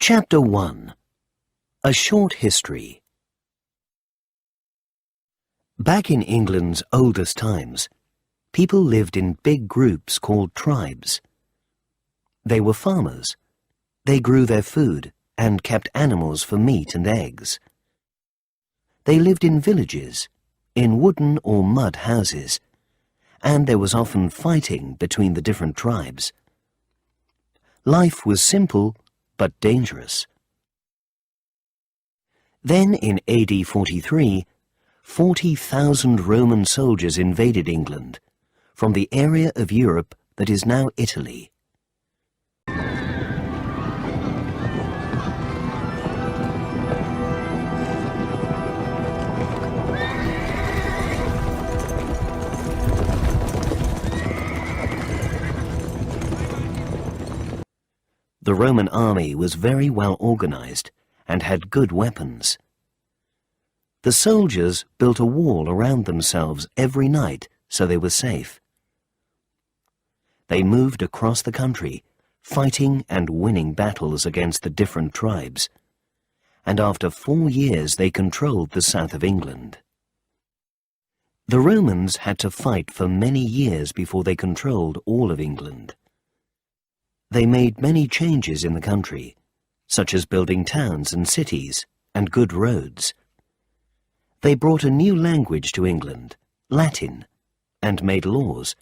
Chapter 1. A Short History. Back in England's oldest times, people lived in big groups called tribes. They were farmers. They grew their food and kept animals for meat and eggs. They lived in villages, in wooden or mud houses, and there was often fighting between the different tribes. Life was simple but dangerous. Then in AD 43, 40,000 Roman soldiers invaded England from the area of Europe that is now Italy. The Roman army was very well organized and had good weapons. The soldiers built a wall around themselves every night so they were safe. They moved across the country, fighting and winning battles against the different tribes, and after 4 years they controlled the south of England. The Romans had to fight for many years before they controlled all of England. They made many changes in the country, such as building towns and cities and good roads. They brought a new language to England, Latin, and made laws,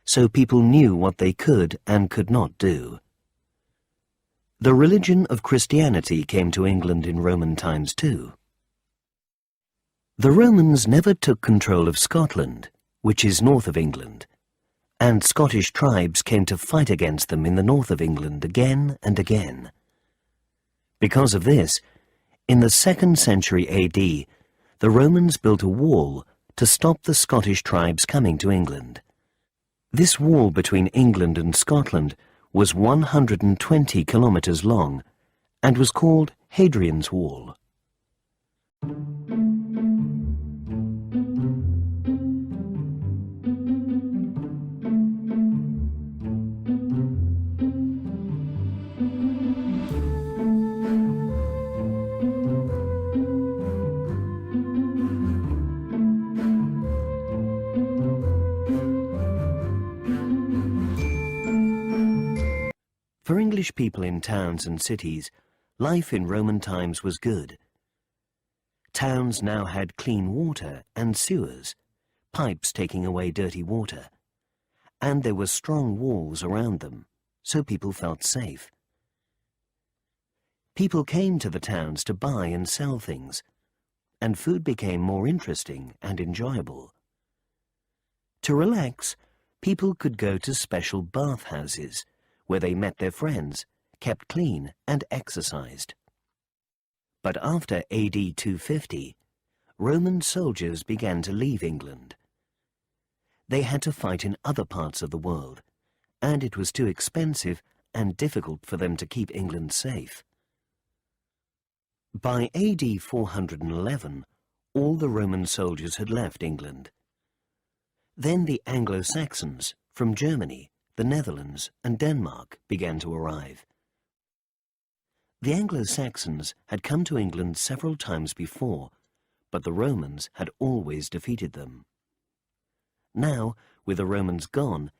so people knew what they could and could not do. The religion of Christianity came to England in Roman times too. The Romans never took control of Scotland, which is north of England, and Scottish tribes came to fight against them in the north of England again and again. Because of this, in the 2nd century AD, the Romans built a wall to stop the Scottish tribes coming to England. This wall between England and Scotland was 120 kilometers long and was called Hadrian's Wall. For English people in towns and cities, life in Roman times was good. Towns now had clean water and sewers, pipes taking away dirty water, and there were strong walls around them, so people felt safe. People came to the towns to buy and sell things, and food became more interesting and enjoyable. To relax, people could go to special bathhouses, where they met their friends, kept clean, and exercised. But after AD 250, Roman soldiers began to leave England. They had to fight in other parts of the world, and it was too expensive and difficult for them to keep England safe. By AD 411, all the Roman soldiers had left England. Then the Anglo-Saxons from Germany, the Netherlands and Denmark began to arrive. The Anglo-Saxons had come to England several times before, but the Romans had always defeated them. Now, with the Romans gone,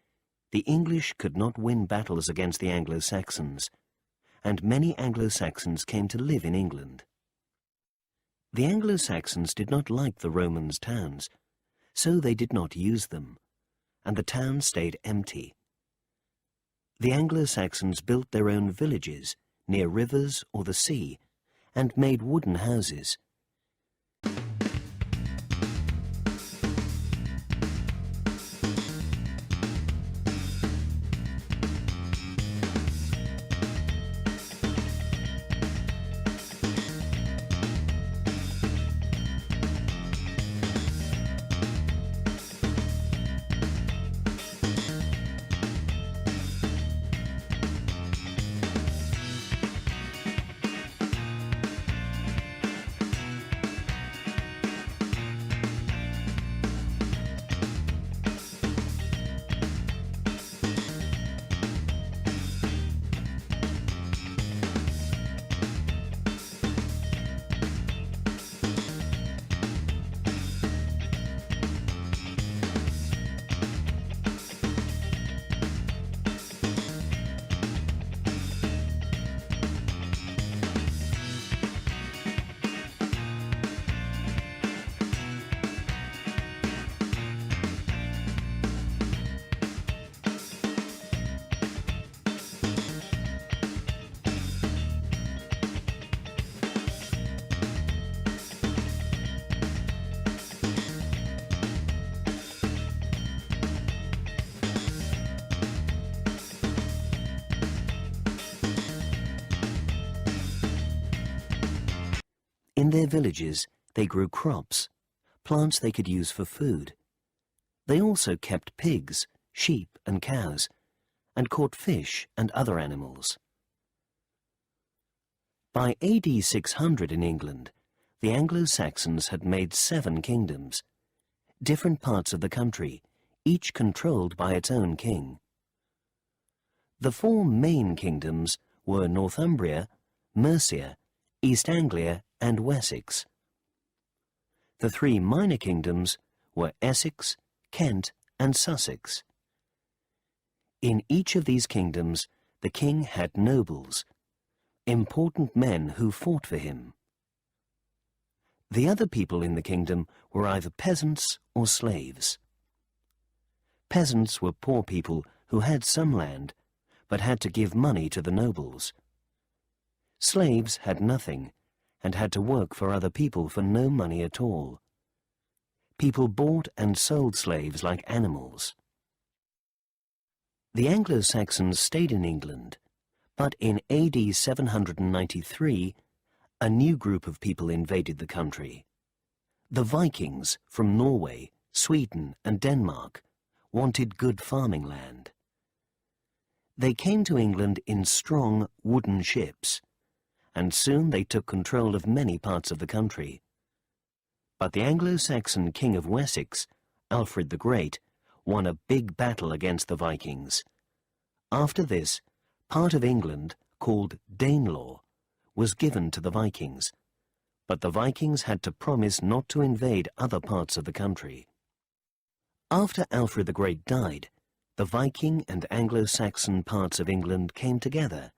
the English could not win battles against the Anglo-Saxons, and many Anglo-Saxons came to live in England. The Anglo-Saxons did not like the Romans' towns, so they did not use them, and the towns stayed empty. The Anglo-Saxons built their own villages near rivers or the sea and made wooden houses. In their villages, they grew crops, plants they could use for food. They also kept pigs, sheep and cows, and caught fish and other animals. By AD 600 in England, the Anglo-Saxons had made 7 kingdoms, different parts of the country, each controlled by its own king. The 4 main kingdoms were Northumbria, Mercia, East Anglia and Wessex. The 3 minor kingdoms were Essex, Kent and Sussex. In each of these kingdoms, the king had nobles, important men who fought for him. The other people in the kingdom were either peasants or slaves. Peasants were poor people who had some land, but had to give money to the nobles. Slaves had nothing, and had to work for other people for no money at all. People bought and sold slaves like animals. The Anglo-Saxons stayed in England, but in AD 793, a new group of people invaded the country. The Vikings from Norway, Sweden and Denmark wanted good farming land. They came to England in strong wooden ships, and soon they took control of many parts of the country. But the Anglo-Saxon king of Wessex, Alfred the Great, won a big battle against the Vikings. After this, part of England, called Danelaw, was given to the Vikings, but the Vikings had to promise not to invade other parts of the country. After Alfred the Great died, the Viking and Anglo-Saxon parts of England came together,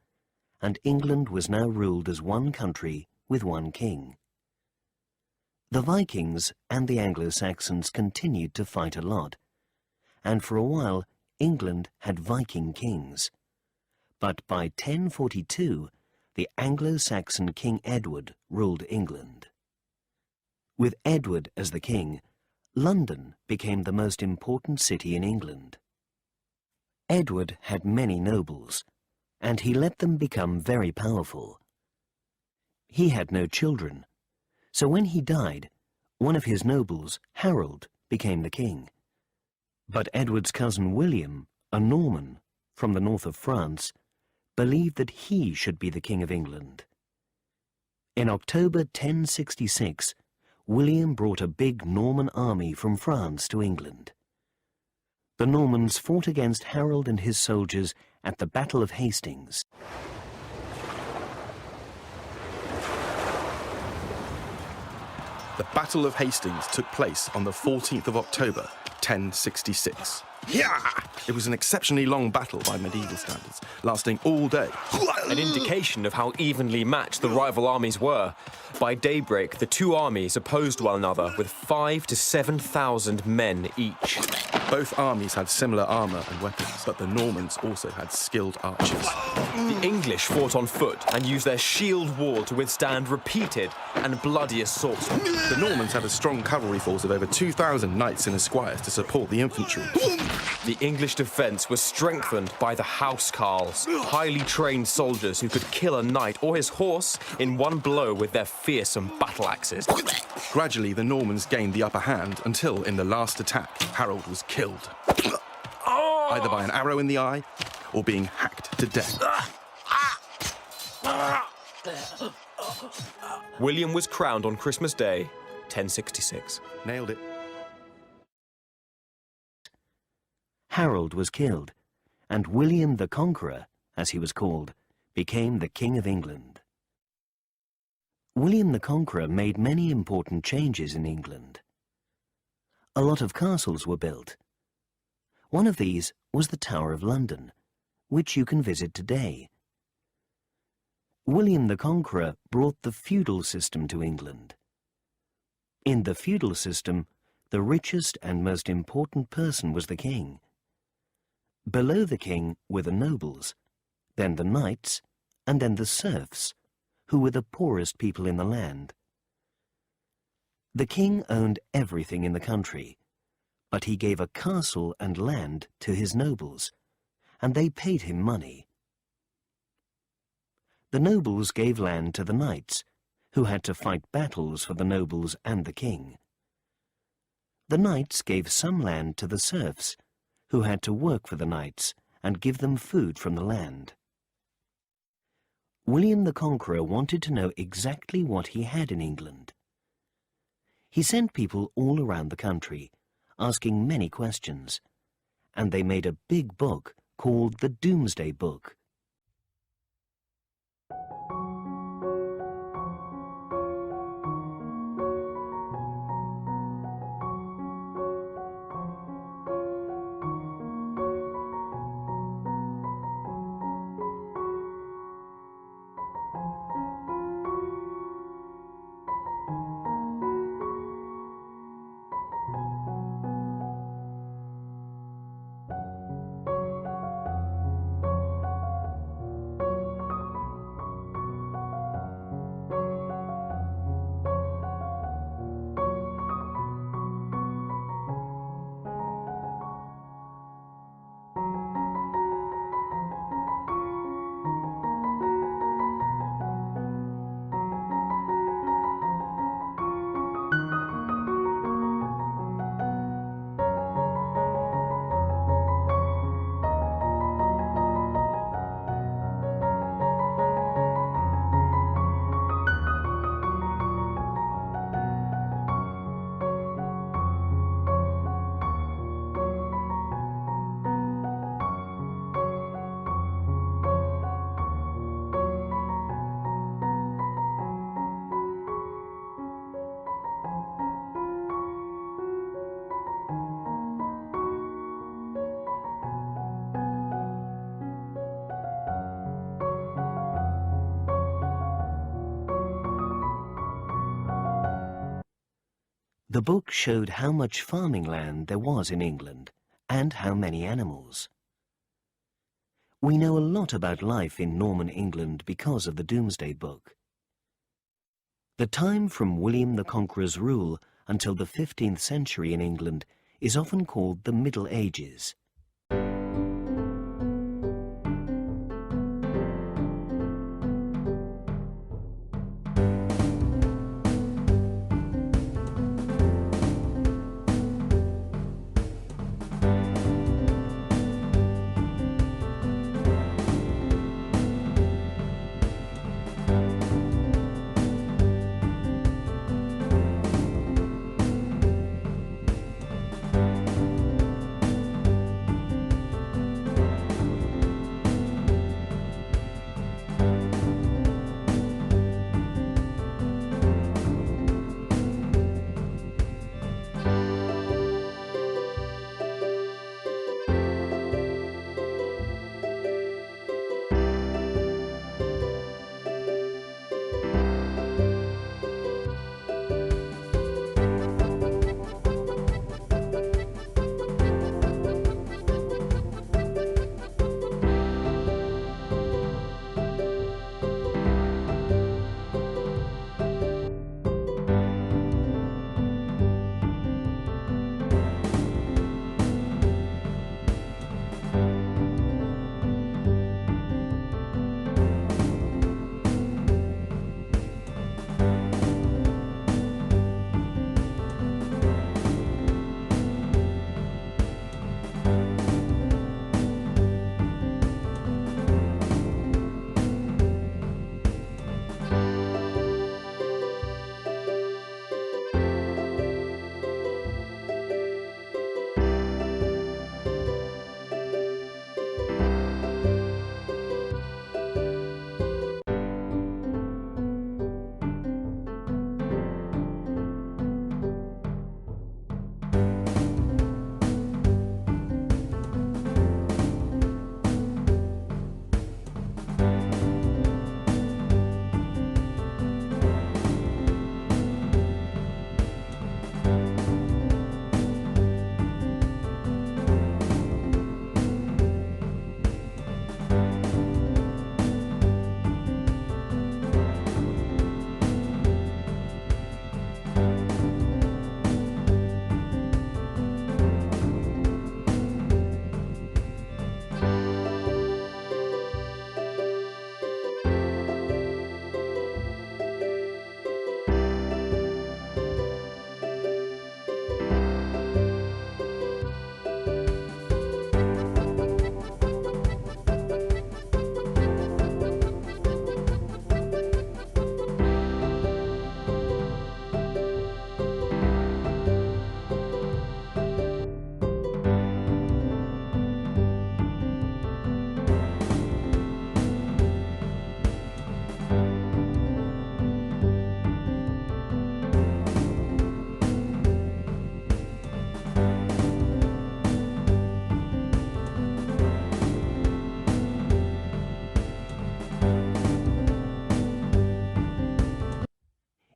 and England was now ruled as one country with one king. The Vikings and the Anglo-Saxons continued to fight a lot, and for a while England had Viking kings. But by 1042, the Anglo-Saxon King Edward ruled England. With Edward as the king, London became the most important city in England. Edward had many nobles, and he let them become very powerful. He had no children, so when he died, one of his nobles, Harold, became the king. But Edward's cousin William, a Norman from the north of France, believed that he should be the king of England. In October 1066, William brought a big Norman army from France to England. The Normans fought against Harold and his soldiers at the Battle of Hastings. The Battle of Hastings took place on the 14th of October, 1066. It was an exceptionally long battle by medieval standards, lasting all day. An indication of how evenly matched the rival armies were. By daybreak, the two armies opposed one another with 5,000 to 7,000 men each. Both armies had similar armour and weapons, but the Normans also had skilled archers. The English fought on foot and used their shield wall to withstand repeated and bloody assaults. The Normans had a strong cavalry force of over 2,000 knights and esquires to support the infantry. The English defence was strengthened by the housecarls, highly trained soldiers who could kill a knight or his horse in one blow with their fearsome battle axes. Gradually, the Normans gained the upper hand until, in the last attack, Harold was killed. Either by an arrow in the eye or being hacked to death. William was crowned on Christmas Day, 1066. Nailed it. Harold was killed, and William the Conqueror, as he was called, became the King of England. William the Conqueror made many important changes in England. A lot of castles were built. One of these was the Tower of London, which you can visit today. William the Conqueror brought the feudal system to England. In the feudal system, the richest and most important person was the king. Below the king were the nobles, then the knights, and then the serfs, who were the poorest people in the land. The king owned everything in the country, but he gave a castle and land to his nobles, and they paid him money. The nobles gave land to the knights, who had to fight battles for the nobles and the king. The knights gave some land to the serfs, who had to work for the knights and give them food from the land. William the Conqueror wanted to know exactly what he had in England. He sent people all around the country, asking many questions, and they made a big book called the Doomsday Book. The book showed how much farming land there was in England and how many animals. We know a lot about life in Norman England because of the Domesday Book. The time from William the Conqueror's rule until the 15th century in England is often called the Middle Ages.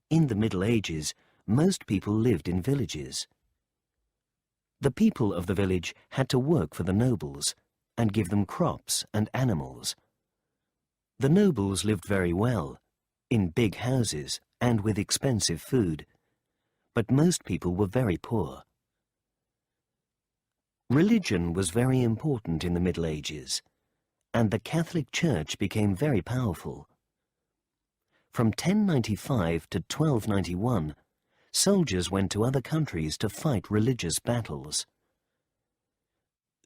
In the Middle Ages, most people lived in villages. The people of the village had to work for the nobles and give them crops and animals. The nobles lived very well, in big houses and with expensive food, but most people were very poor. Religion was very important in the Middle Ages, and the Catholic Church became very powerful. From 1095 to 1291, soldiers went to other countries to fight religious battles.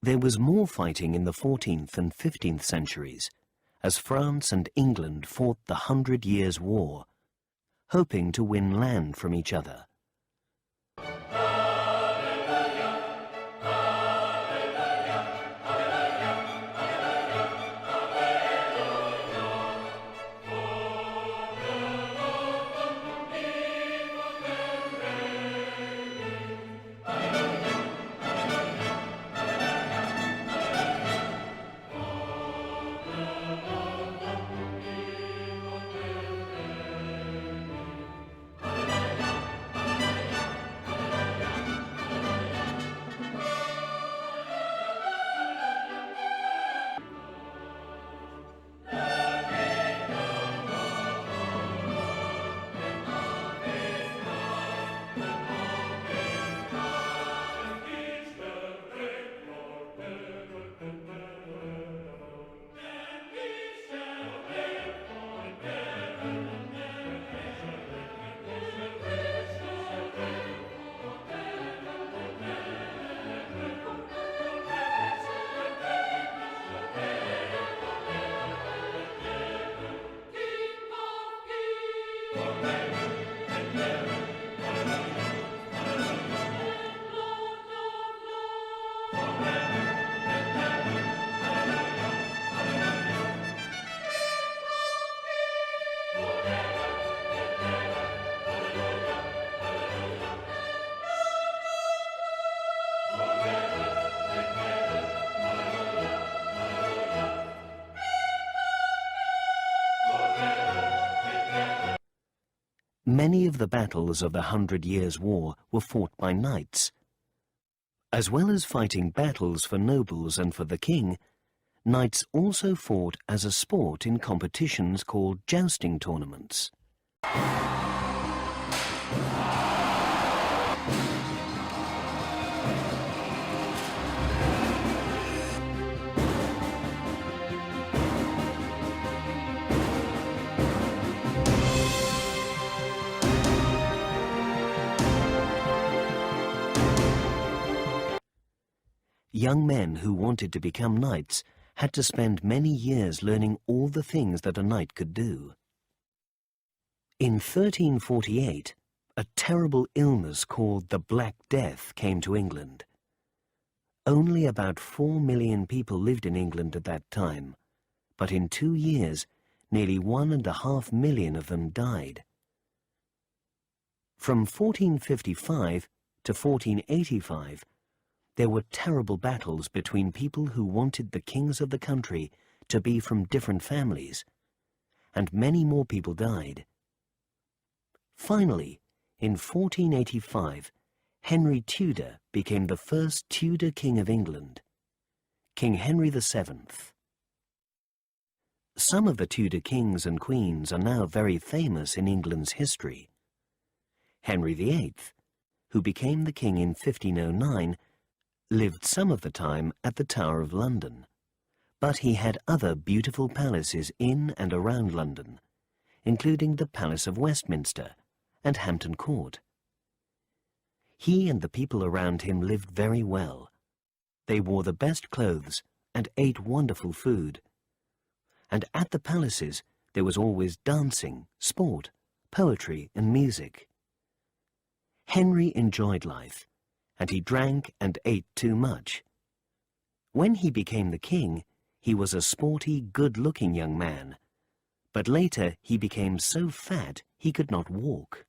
There was more fighting in the 14th and 15th centuries, as France and England fought the 100 Years' War, hoping to win land from each other. Many of the battles of the 100 Years' War were fought by knights. As well as fighting battles for nobles and for the king, knights also fought as a sport in competitions called jousting tournaments. Young men who wanted to become knights had to spend many years learning all the things that a knight could do. In 1348, a terrible illness called the Black Death came to England. Only about 4 million people lived in England at that time, but in 2 years, nearly 1.5 million of them died. From 1455 to 1485, there were terrible battles between people who wanted the kings of the country to be from different families, and many more people died. Finally, in 1485, Henry Tudor became the first Tudor King of England, King Henry VII. Some of the Tudor kings and queens are now very famous in England's history. Henry VIII, who became the king in 1509, lived some of the time at the Tower of London, but he had other beautiful palaces in and around London, including the Palace of Westminster and Hampton Court. He and the people around him lived very well. They wore the best clothes and ate wonderful food. And at the palaces there was always dancing, sport, poetry and music. Henry enjoyed life, and he drank and ate too much. When he became the king, he was a sporty, good-looking young man, but later he became so fat he could not walk.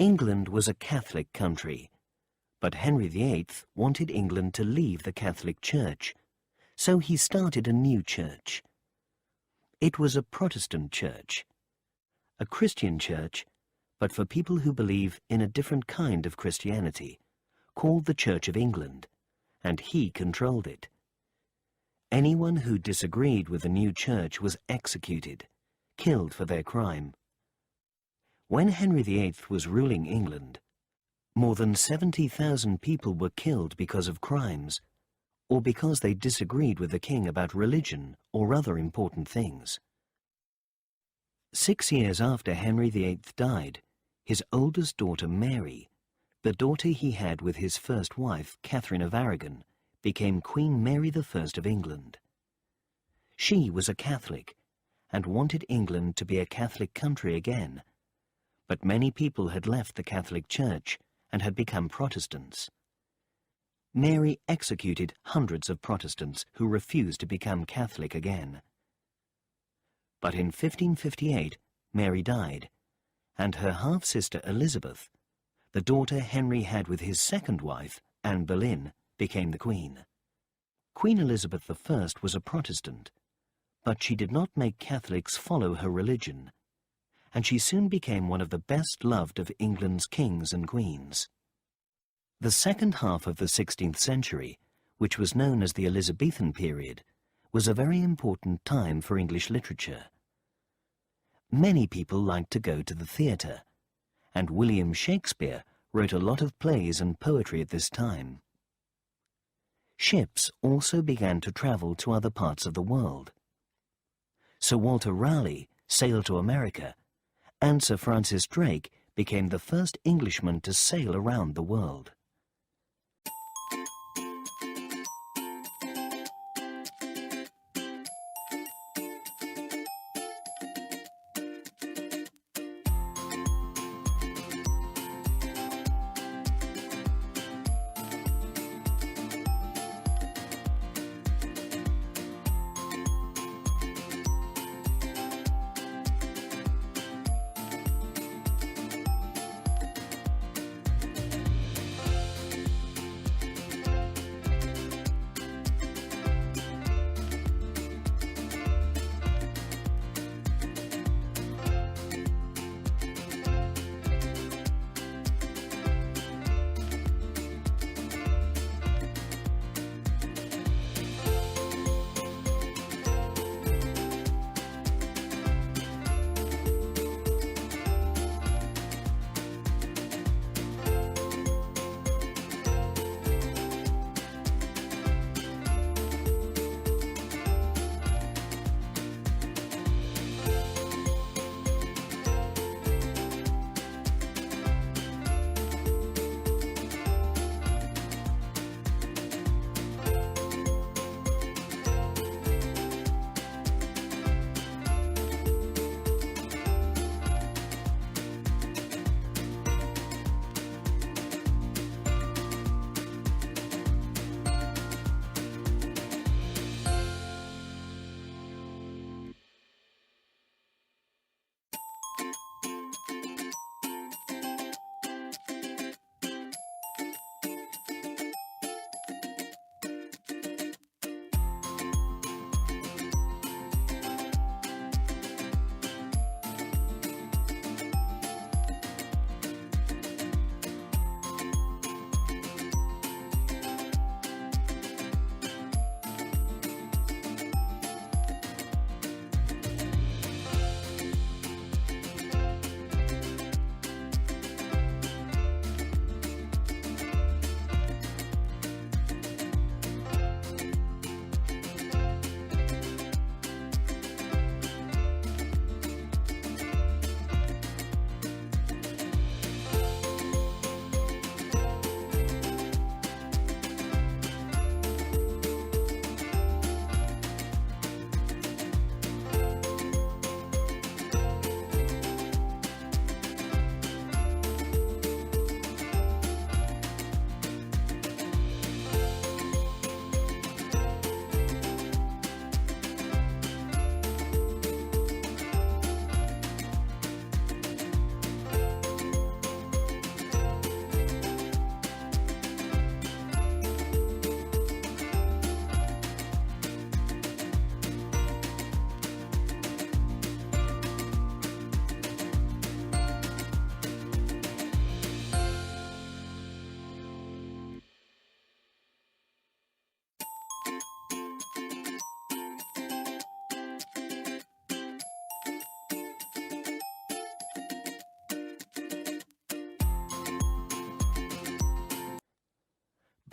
England was a Catholic country, but Henry VIII wanted England to leave the Catholic Church, so he started a new church. It was a Protestant church, a Christian church, but for people who believe in a different kind of Christianity, called the Church of England, and he controlled it. Anyone who disagreed with the new church was executed, killed for their crime. When Henry VIII was ruling England, more than 70,000 people were killed because of crimes, or because they disagreed with the king about religion or other important things. 6 years after Henry VIII died, his oldest daughter Mary, the daughter he had with his first wife, Catherine of Aragon, became Queen Mary I of England. She was a Catholic and wanted England to be a Catholic country again, but many people had left the Catholic Church and had become Protestants. Mary executed hundreds of Protestants who refused to become Catholic again. But in 1558, Mary died, and her half-sister Elizabeth, the daughter Henry had with his second wife, Anne Boleyn, became the Queen. Queen Elizabeth I was a Protestant, but she did not make Catholics follow her religion, and she soon became one of the best-loved of England's kings and queens. The second half of the 16th century, which was known as the Elizabethan period, was a very important time for English literature. Many people liked to go to the theatre, and William Shakespeare wrote a lot of plays and poetry at this time. Ships also began to travel to other parts of the world. Sir Walter Raleigh sailed to America, and Sir Francis Drake became the first Englishman to sail around the world.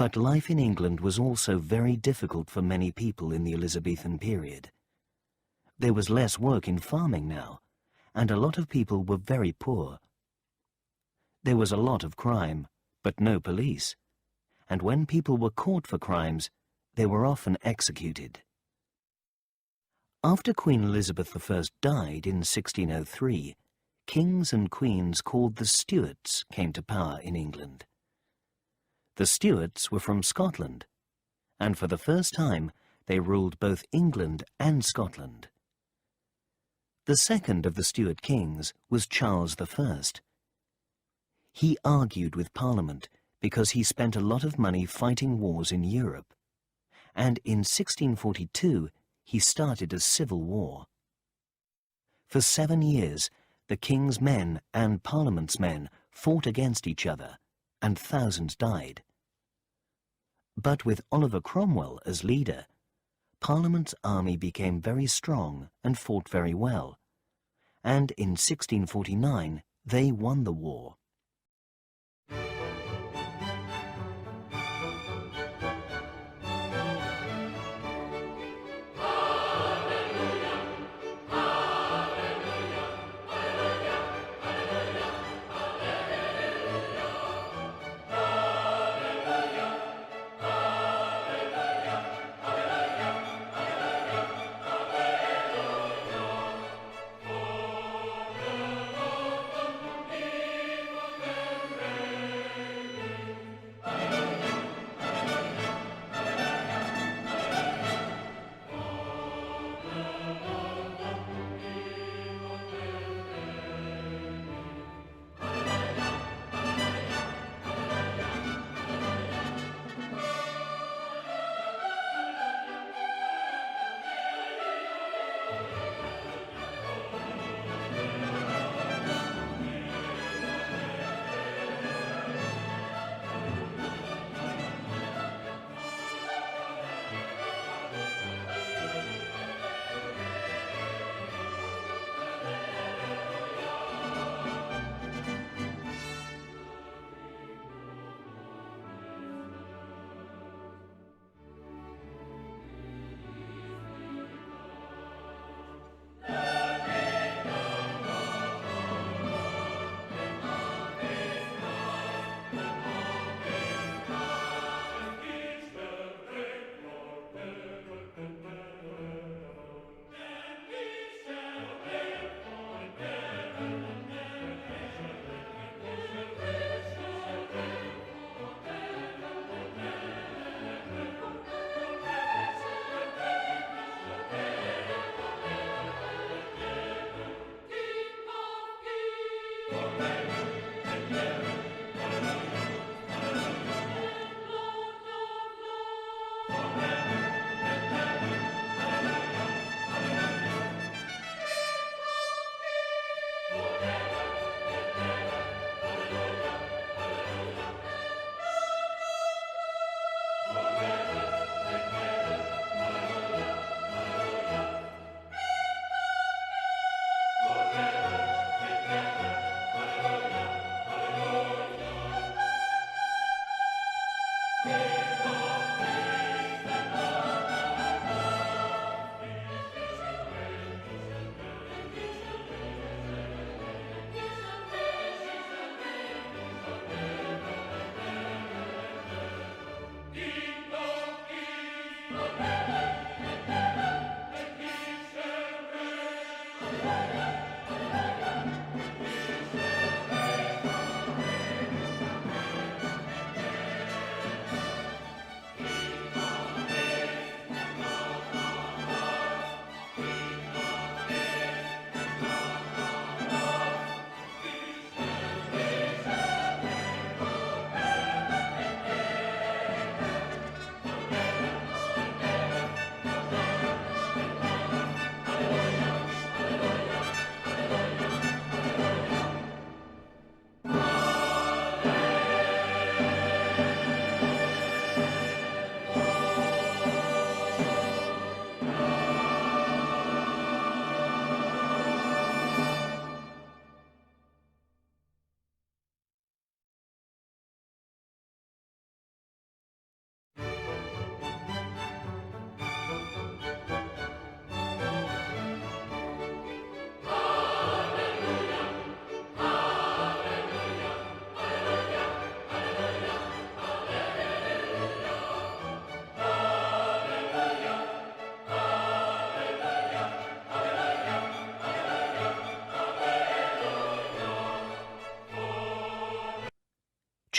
But life in England was also very difficult for many people in the Elizabethan period. There was less work in farming now, and a lot of people were very poor. There was a lot of crime, but no police, and when people were caught for crimes, they were often executed. After Queen Elizabeth I died in 1603, kings and queens called the Stuarts came to power in England. The Stuarts were from Scotland, and for the first time they ruled both England and Scotland. The second of the Stuart kings was Charles I. He argued with Parliament because he spent a lot of money fighting wars in Europe, and in 1642 he started a civil war. For 7 years, the king's men and Parliament's men fought against each other, and thousands died. But with Oliver Cromwell as leader, Parliament's army became very strong and fought very well, and in 1649 they won the war.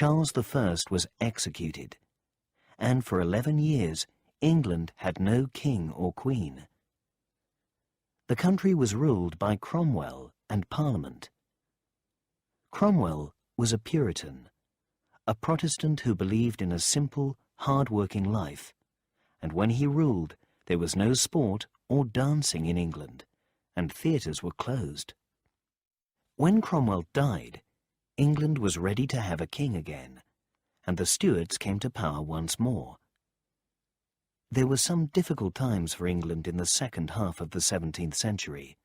Charles I was executed, and for 11 years England had no king or queen. The country was ruled by Cromwell and Parliament. Cromwell was a Puritan, a Protestant who believed in a simple, hard-working life, and when he ruled, there was no sport or dancing in England, and theatres were closed. When Cromwell died, England was ready to have a king again, and the Stuarts came to power once more. There were some difficult times for England in the second half of the 17th century.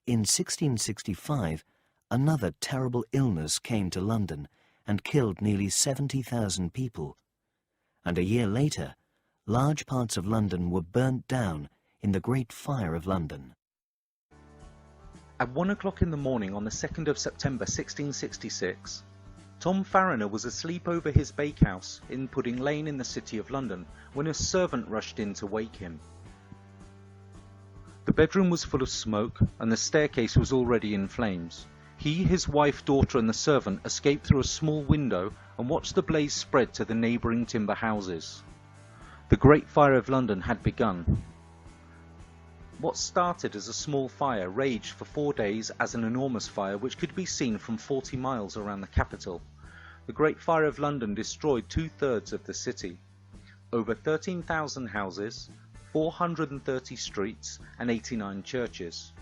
In 1665, another terrible illness came to London and killed nearly 70,000 people. And a year later, large parts of London were burnt down in the Great Fire of London. At 1 o'clock in the morning on the 2nd of September 1666, Tom Farriner was asleep over his bakehouse in Pudding Lane in the City of London when a servant rushed in to wake him. The bedroom was full of smoke and the staircase was already in flames. He, his wife, daughter and the servant escaped through a small window and watched the blaze spread to the neighbouring timber houses. The Great Fire of London had begun. What started as a small fire raged for 4 days as an enormous fire which could be seen from 40 miles around the capital. The Great Fire of London destroyed 2/3 of the city, over 13,000 houses, 430 streets and 89 churches.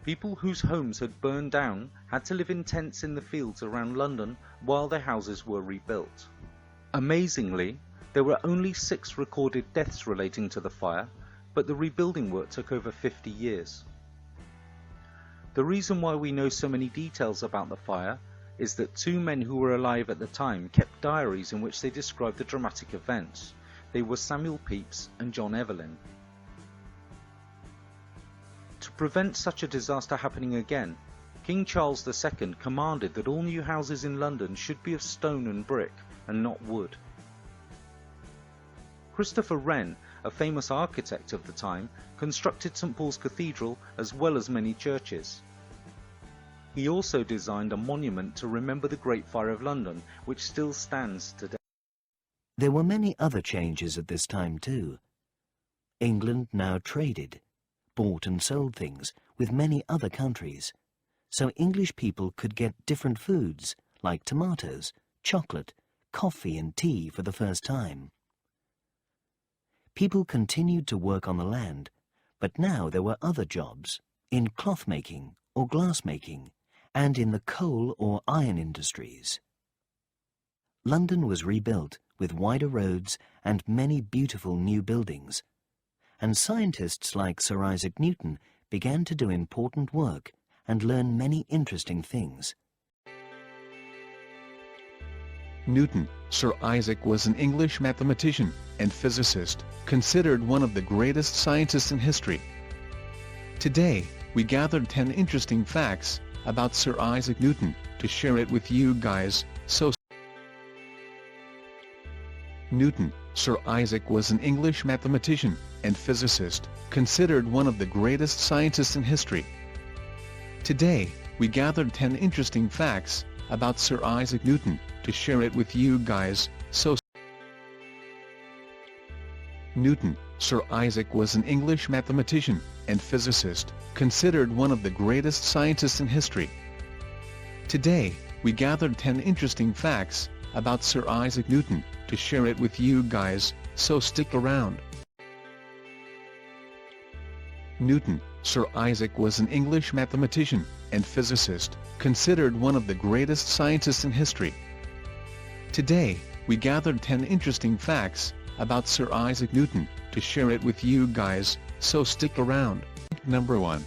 People whose homes had burned down had to live in tents in the fields around London while their houses were rebuilt. Amazingly, there were only 6 recorded deaths relating to the fire, but the rebuilding work took over 50 years. The reason why we know so many details about the fire is that 2 men who were alive at the time kept diaries in which they described the dramatic events. They were Samuel Pepys and John Evelyn. To prevent such a disaster happening again, King Charles II commanded that all new houses in London should be of stone and brick and not wood. Christopher Wren, a famous architect of the time, constructed St Paul's Cathedral as well as many churches. He also designed a monument to remember the Great Fire of London, which still stands today. There were many other changes at this time too. England now traded, bought and sold things with many other countries, so English people could get different foods like tomatoes, chocolate, coffee and tea for the first time. People continued to work on the land, but now there were other jobs in cloth making or glass making and in the coal or iron industries. London was rebuilt with wider roads and many beautiful new buildings, and scientists like Sir Isaac Newton began to do important work and learn many interesting things. Newton, Sir Isaac, was an English mathematician and physicist, considered one of the greatest scientists in history. Today, we gathered 10 interesting facts about Sir Isaac Newton to share it with you guys, so Newton, Sir Isaac, was an English mathematician and physicist, considered one of the greatest scientists in history. Today, we gathered 10 interesting facts about Sir Isaac Newton to share it with you guys, so Newton, Sir Isaac, was an English mathematician and physicist, considered one of the greatest scientists in history. Today, we gathered 10 interesting facts about Sir Isaac Newton to share it with you guys, so stick around. Newton, Sir Isaac, was an English mathematician and physicist, considered one of the greatest scientists in history. Today, we gathered 10 interesting facts about Sir Isaac Newton to share it with you guys, so stick around. Number 1.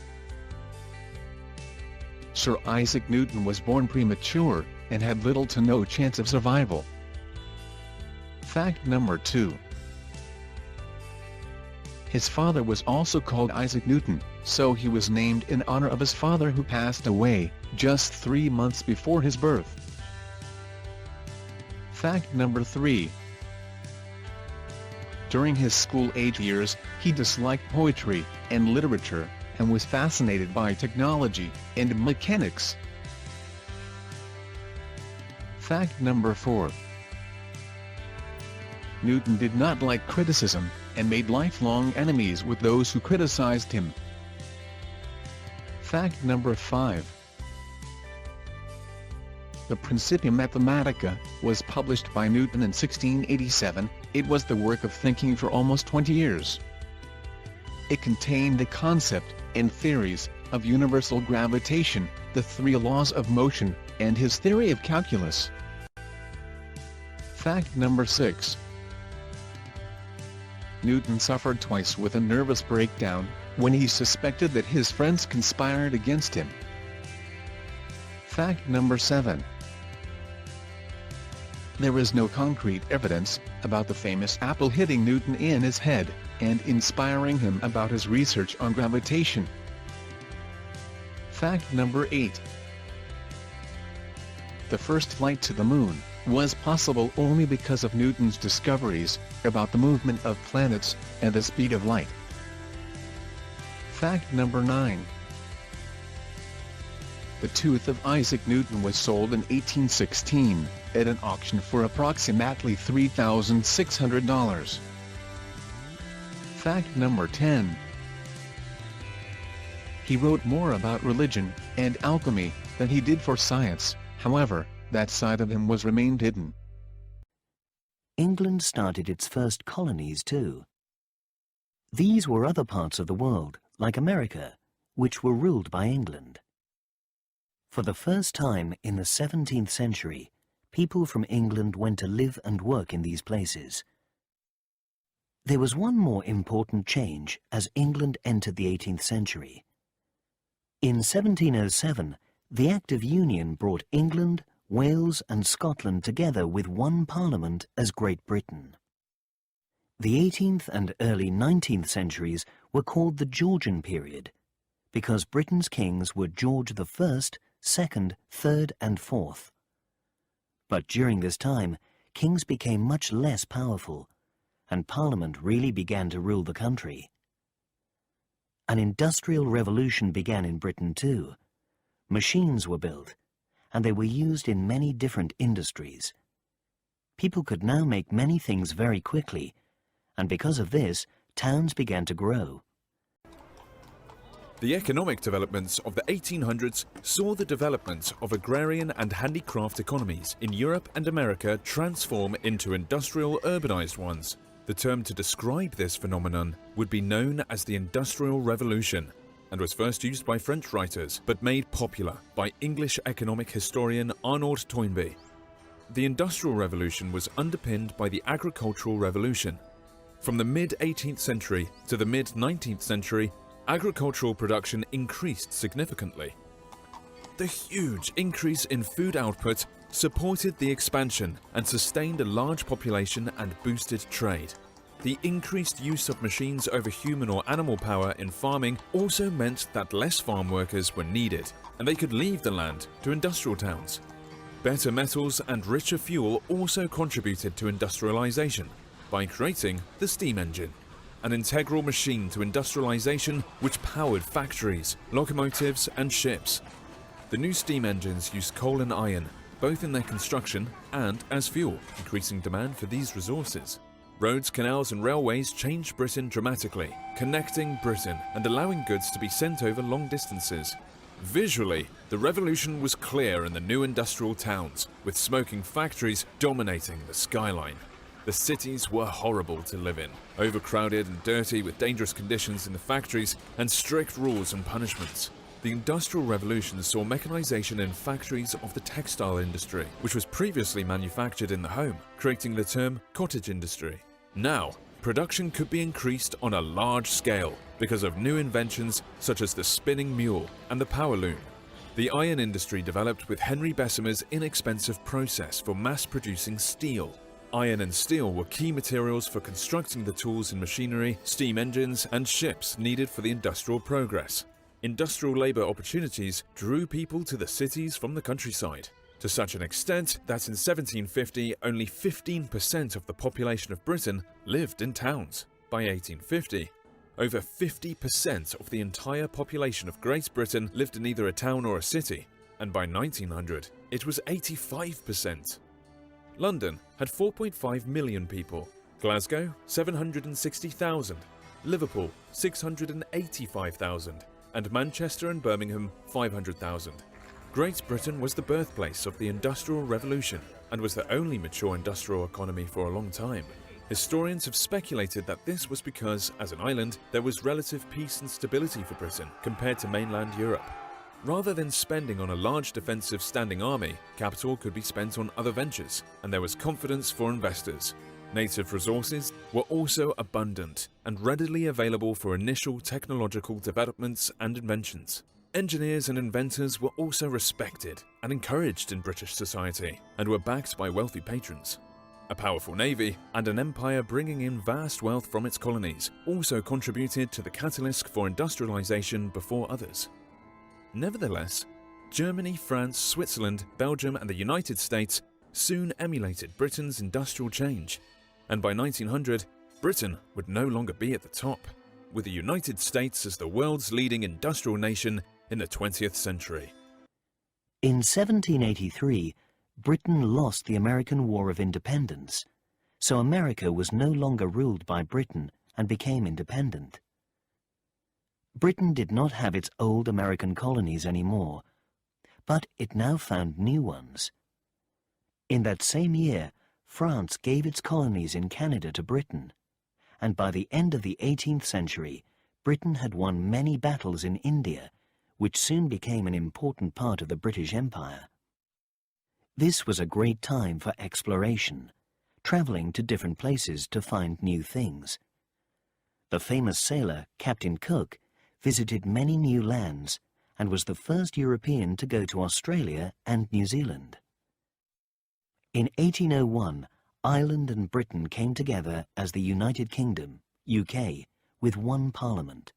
Sir Isaac Newton was born premature and had little to no chance of survival. Fact number 2. His father was also called Isaac Newton, so he was named in honor of his father, who passed away just 3 months before his birth. Fact number 3. During his school-age years, he disliked poetry and literature, and was fascinated by technology and mechanics. Fact number 4. Newton did not like criticism, and made lifelong enemies with those who criticized him. Fact number 5. The Principia Mathematica was published by Newton in 1687. It was the work of thinking for almost 20 years. It contained the concept and theories of universal gravitation, the 3 laws of motion, and his theory of calculus. Fact number 6. Newton suffered twice with a nervous breakdown when he suspected that his friends conspired against him. Fact number 7. There is no concrete evidence about the famous apple hitting Newton in his head and inspiring him about his research on gravitation. Fact number 8. The first flight to the moon was possible only because of Newton's discoveries about the movement of planets and the speed of light. Fact number 9. The tooth of Isaac Newton was sold in 1816 at an auction for approximately $3,600. Fact number 10. He wrote more about religion and alchemy than he did for science. However, that side of him was remained hidden. England started its first colonies too. These were other parts of the world, like America, which were ruled by England. For the first time in the 17th century, people from England went to live and work in these places. There was one more important change as England entered the 18th century. In 1707, the Act of Union brought England, Wales and Scotland together with one parliament as Great Britain. The 18th and early 19th centuries were called the Georgian period, because Britain's kings were George I, II, III and IV. But during this time, kings became much less powerful, and Parliament really began to rule the country. An industrial revolution began in Britain too. Machines were built, and they were used in many different industries. People could now make many things very quickly, and because of this, towns began to grow. The economic developments of the 1800s saw the development of agrarian and handicraft economies in Europe and America transform into industrial urbanized ones. The term to describe this phenomenon would be known as the Industrial Revolution, and was first used by French writers, but made popular by English economic historian Arnold Toynbee. The Industrial Revolution was underpinned by the Agricultural Revolution. From the mid-18th century to the mid-19th century, agricultural production increased significantly. The huge increase in food output supported the expansion and sustained a large population and boosted trade. The increased use of machines over human or animal power in farming also meant that less farm workers were needed, and they could leave the land to industrial towns. Better metals and richer fuel also contributed to industrialization by creating the steam engine, an integral machine to industrialization which powered factories, locomotives and ships. The new steam engines used coal and iron, both in their construction and as fuel, increasing demand for these resources. Roads, canals and railways changed Britain dramatically, connecting Britain and allowing goods to be sent over long distances. Visually, the revolution was clear in the new industrial towns, with smoking factories dominating the skyline. The cities were horrible to live in, overcrowded and dirty with dangerous conditions in the factories and strict rules and punishments. The Industrial Revolution saw mechanization in factories of the textile industry, which was previously manufactured in the home, creating the term cottage industry. Now, production could be increased on a large scale because of new inventions such as the spinning mule and the power loom. The iron industry developed with Henry Bessemer's inexpensive process for mass-producing steel. Iron and steel were key materials for constructing the tools and machinery, steam engines and ships needed for the industrial progress. Industrial labor opportunities drew people to the cities from the countryside, to such an extent that in 1750 only 15% of the population of Britain lived in towns. By 1850, over 50% of the entire population of Great Britain lived in either a town or a city, and by 1900 it was 85%. London had 4.5 million people, Glasgow 760,000, Liverpool 685,000, and Manchester and Birmingham 500,000. Great Britain was the birthplace of the Industrial Revolution and was the only mature industrial economy for a long time. Historians have speculated that this was because, as an island, there was relative peace and stability for Britain compared to mainland Europe. Rather than spending on a large defensive standing army, capital could be spent on other ventures, and there was confidence for investors. Native resources were also abundant and readily available for initial technological developments and inventions. Engineers and inventors were also respected and encouraged in British society and were backed by wealthy patrons. A powerful navy and an empire bringing in vast wealth from its colonies also contributed to the catalyst for industrialization before others. Nevertheless, Germany, France, Switzerland, Belgium and the United States soon emulated Britain's industrial change, and by 1900, Britain would no longer be at the top, with the United States as the world's leading industrial nation in the 20th century. In 1783, Britain lost the American War of Independence, so America was no longer ruled by Britain and became independent. Britain did not have its old American colonies anymore, but it now found new ones. In that same year, France gave its colonies in Canada to Britain, and by the end of the 18th century, Britain had won many battles in India, which soon became an important part of the British Empire. This was a great time for exploration, traveling to different places to find new things. The famous sailor, Captain Cook, visited many new lands and was the first European to go to Australia and New Zealand. In 1801, Ireland and Britain came together as the United Kingdom, UK, with one parliament.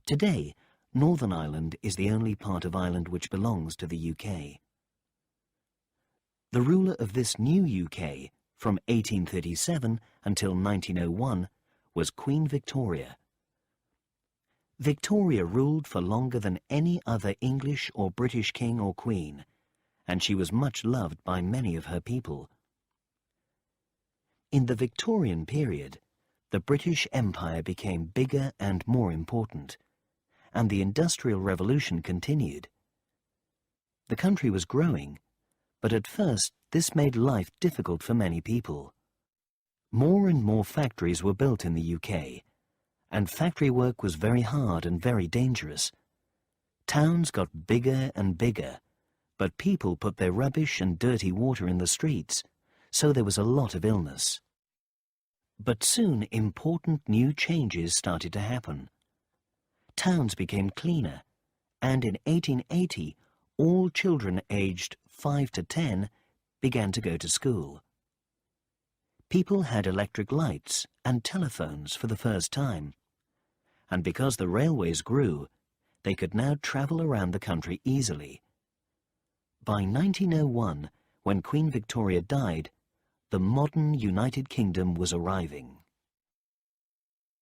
Today, Northern Ireland is the only part of Ireland which belongs to the UK. The ruler of this new UK, from 1837 until 1901, was Queen Victoria. Victoria ruled for longer than any other English or British king or queen, and she was much loved by many of her people. In the Victorian period, the British Empire became bigger and more important, and the Industrial Revolution continued. The country was growing, but at first this made life difficult for many people. More and more factories were built in the UK, and factory work was very hard and very dangerous. Towns got bigger and bigger, but people put their rubbish and dirty water in the streets, so there was a lot of illness. But soon important new changes started to happen. Towns became cleaner, and in 1880, all children aged 5 to 10 began to go to school. People had electric lights and telephones for the first time, and because the railways grew, they could now travel around the country easily. By 1901, when Queen Victoria died, the modern United Kingdom was arriving.